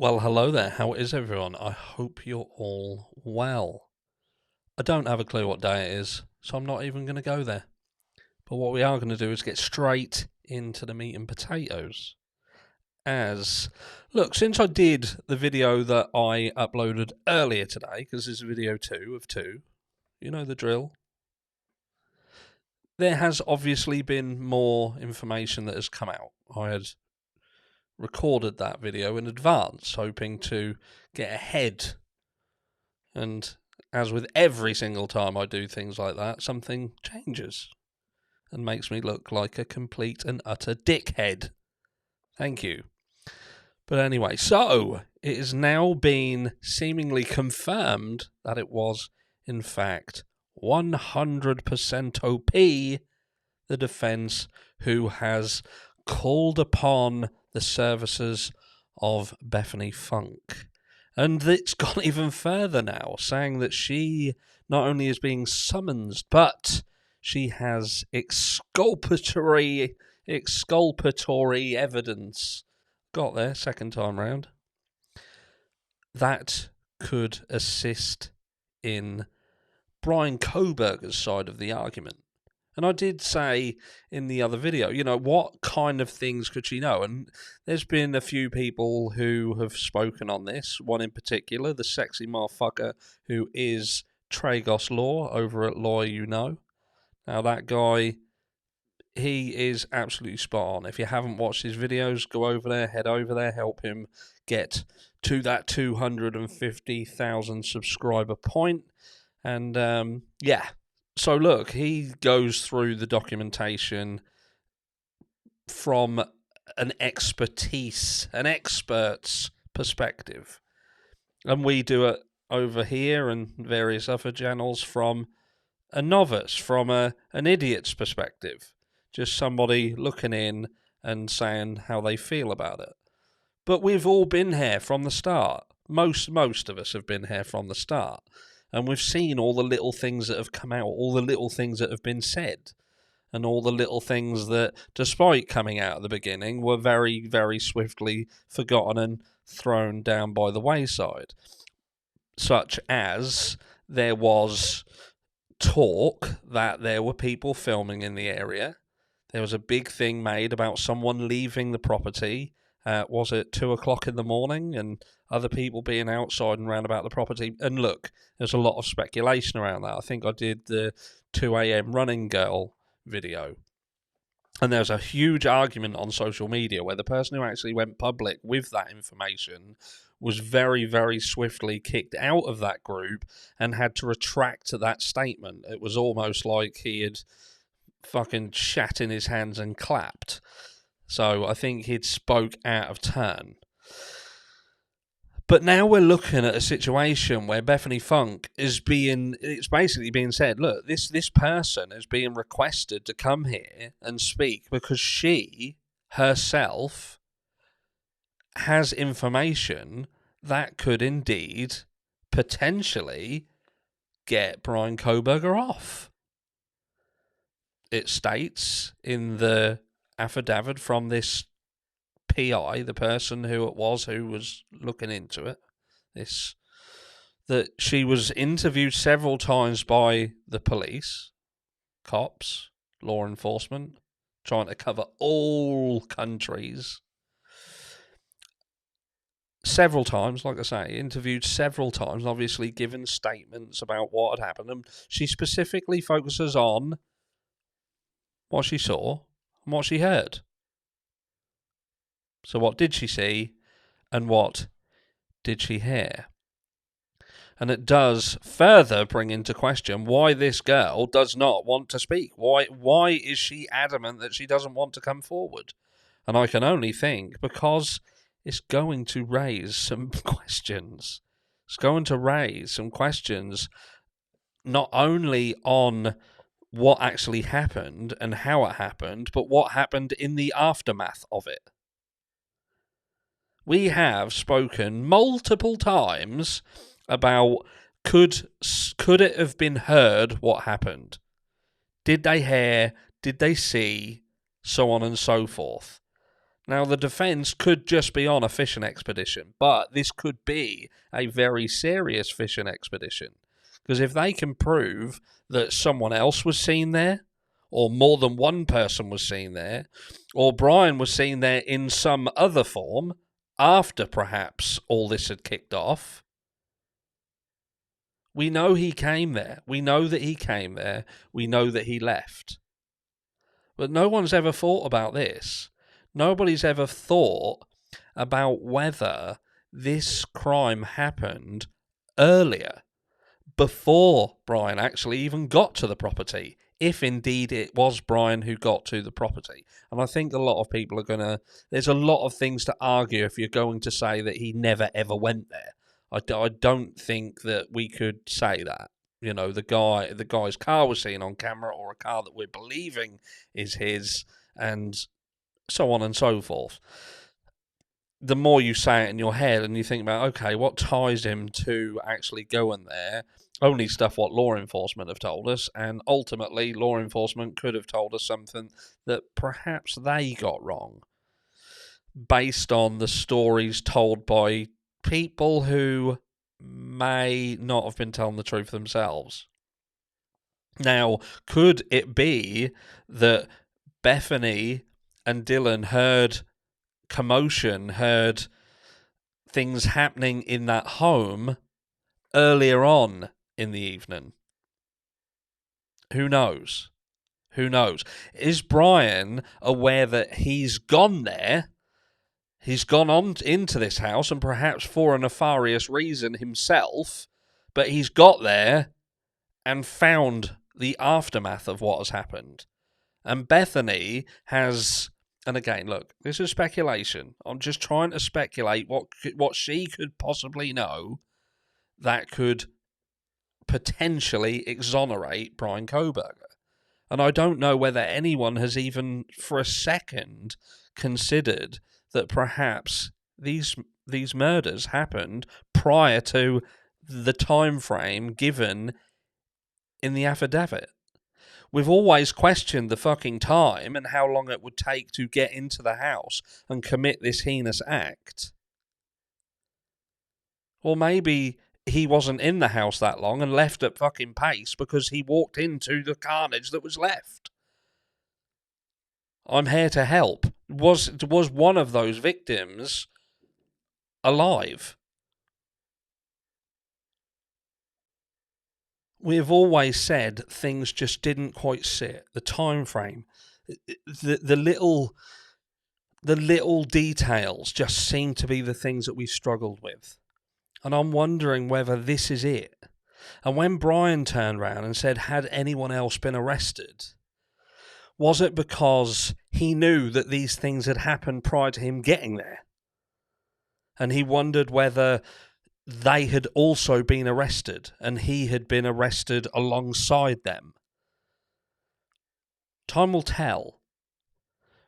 Well, hello there. How is everyone? I hope you're all well. I don't have a clue what day it is, so I'm not even going to go there. But what we are going to do is get straight into the meat and potatoes. Look, since I did the video that I uploaded earlier today, because this is video 2 of 2, you know the drill. There has obviously been more information that has come out. I had recorded that video in advance, hoping to get ahead. And as with every single time I do things like that, something changes and makes me look like a complete and utter dickhead. Thank you. But anyway, so it has now been seemingly confirmed that it was, in fact, 100% OP, the defense who has called upon the services of Bethany Funk. And it's gone even further now, saying that she not only is being summoned, but she has exculpatory evidence. Got there, second time round. That could assist in Brian Kohberger's side of the argument. And I did say in the other video, what kind of things could she know? And there's been a few people who have spoken on this. One in particular, the sexy motherfucker who is Tragos Law over at Lawyer You Know. Now that guy, he is absolutely spot on. If you haven't watched his videos, go over there, head over there, help him get to that 250,000 subscriber point. And so look, he goes through the documentation from an expert's perspective. And we do it over here and various other channels from a novice, from an idiot's perspective. Just somebody looking in and saying how they feel about it. But we've all been here from the start. Most of us have been here from the start. And we've seen all the little things that have come out, all the little things that have been said, and all the little things that, despite coming out at the beginning, were very, very swiftly forgotten and thrown down by the wayside. Such as there was talk that there were people filming in the area. There was a big thing made about someone leaving the property. Was it 2 o'clock in the morning, and other people being outside and round about the property? And look, there's a lot of speculation around that. I think I did the 2 a.m. running girl video. And there's a huge argument on social media where the person who actually went public with that information was very, very swiftly kicked out of that group and had to retract that statement. It was almost like he had fucking shat in his hands and clapped. So I think he'd spoke out of turn. But now we're looking at a situation where Bethany Funk it's basically being said, look, this person is being requested to come here and speak because she herself has information that could indeed potentially get Brian Kohberger off. It states in the affidavit from this PI, the person who was looking into it, that she was interviewed several times by the police, cops, law enforcement, trying to cover all countries. Several times, like I say, interviewed several times, obviously given statements about what had happened. And she specifically focuses on what she saw and what she heard. So what did she see and what did she hear? And it does further bring into question why this girl does not want to speak. Why is she adamant that she doesn't want to come forward? And I can only think because it's going to raise some questions. It's going to raise some questions not only on what actually happened and how it happened, but what happened in the aftermath of it. We have spoken multiple times about could it have been heard what happened? Did they hear? Did they see? So on and so forth. Now, the defence could just be on a fishing expedition, but this could be a very serious fishing expedition. Because if they can prove that someone else was seen there, or more than one person was seen there, or Brian was seen there in some other form, after perhaps all this had kicked off, we know he came there. We know that he came there. We know that he left. But no one's ever thought about this. Nobody's ever thought about whether this crime happened earlier, before Brian actually even got to the property, if indeed it was Brian who got to the property. And I think a lot of people are there's a lot of things to argue if you're going to say that he never ever went there. I don't think that we could say that. You know, the guy's car was seen on camera, or a car that we're believing is his, and so on and so forth. The more you say it in your head and you think about, okay, what ties him to actually going there? Only stuff what law enforcement have told us, and ultimately law enforcement could have told us something that perhaps they got wrong, based on the stories told by people who may not have been telling the truth themselves. Now, could it be that Bethany and Dylan heard commotion, heard things happening in that home earlier on in the evening? Who knows? Who knows? Is Brian aware that he's gone there? He's gone on into this house, and perhaps for a nefarious reason himself, but he's got there and found the aftermath of what has happened. And Bethany has, and again, look, this is speculation. I'm just trying to speculate what she could possibly know that could potentially exonerate Brian Kohberger. And I don't know whether anyone has even for a second considered that perhaps these murders happened prior to the time frame given in the affidavit. We've always questioned the fucking time and how long it would take to get into the house and commit this heinous act. Well, maybe he wasn't in the house that long and left at fucking pace because he walked into the carnage that was left. I'm here to help. Was one of those victims alive? We have always said things just didn't quite sit. The time frame, the little details just seem to be the things that we struggled with. And I'm wondering whether this is it. And when Brian turned around and said, had anyone else been arrested? Was it because he knew that these things had happened prior to him getting there? And he wondered whether they had also been arrested and he had been arrested alongside them. Time will tell.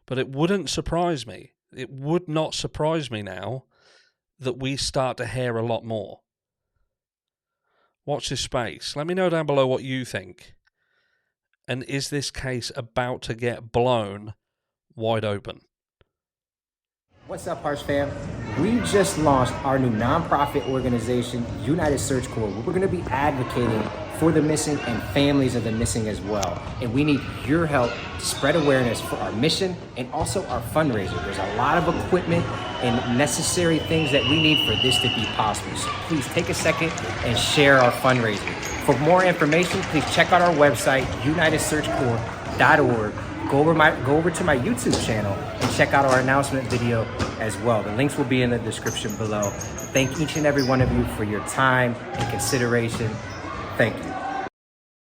But it wouldn't surprise me. It would not surprise me now that we start to hear a lot more. Watch this space. Let me know down below what you think. And is this case about to get blown wide open? What's up, Harsh fam? We just launched our new nonprofit organization, United Search Corps. We're going to be advocating for the missing and families of the missing as well. And we need your help to spread awareness for our mission and also our fundraiser. There's a lot of equipment and necessary things that we need for this to be possible. So please take a second and share our fundraiser. For more information, please check out our website, unitedsearchcorps.org. Go over to my YouTube channel and check out our announcement video as well. The links will be in the description below. Thank each and every one of you for your time and consideration. Thank you.